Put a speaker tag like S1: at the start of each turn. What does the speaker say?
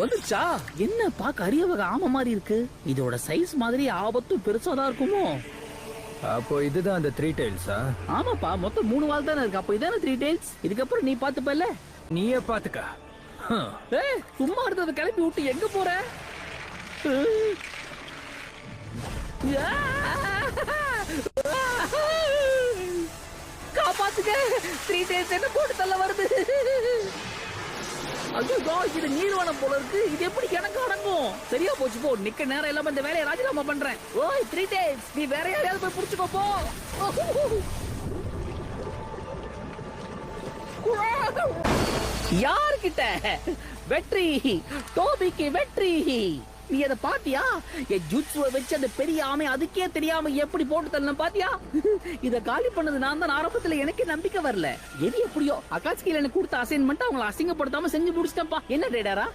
S1: வந்துச்சா? என்ன பாக்க அரிய வகை ஆமை மாதிரி இருக்கு. இதோட சைஸ் மாதிரி ஆபத்தும் பெருசாதான் இருக்குமோ?
S2: அப்போ இதுதான் அந்த த்ரீ டைல்ஸா?
S1: ஆமாப்பா, மொத்தம் 3 வால் தானே இருக்கு. அப்ப இதான த்ரீ டைல்ஸ். இதுக்கப்புறம் நீ பாத்துப்பல.
S2: நீயே பாத்துக்க.
S1: சும்மா இருந்ததை கிளப்பி விட்டு எங்க போற? காப்பாத்துக்க, த்ரீ டைல்ஸ் என்ன போட்டு தள்ள வருது. ஐயோ, இது நீர்வனம் போல இருக்கு. இது எப்படி எனக்கு அடங்கும்? சரியா போச்சு, போ. நிக்க நேரம் இல்லாம இந்த வேலையை ராஜினாமா பண்றேன். ஓய் த்ரீ டைல்ஸ், நீ வேற யாரையாவது போய் புடிச்சுக்கோ போ. யார்கிட்ட? வெற்றி, டோபிக்கு வெற்றி. நீ அதை பாத்தியா? என் ஜுட்சுவை வச்சு அந்த பெரிய ஆமை அதுக்கே தெரியாம எப்படி போட்டு தரணும் பாத்தியா? இத காலி பண்ணது நான் தான். ஆரம்பத்துல எனக்கு நம்பிக்கை வரல. எது எப்படியோ அகாட்சுகில எனக்கு கொடுத்த அசைன்மெண்ட் அவங்களை அசிங்கப்படுத்தாம செஞ்சு முடிச்சிட்டேன்ப்பா. என்ன டேடாரா?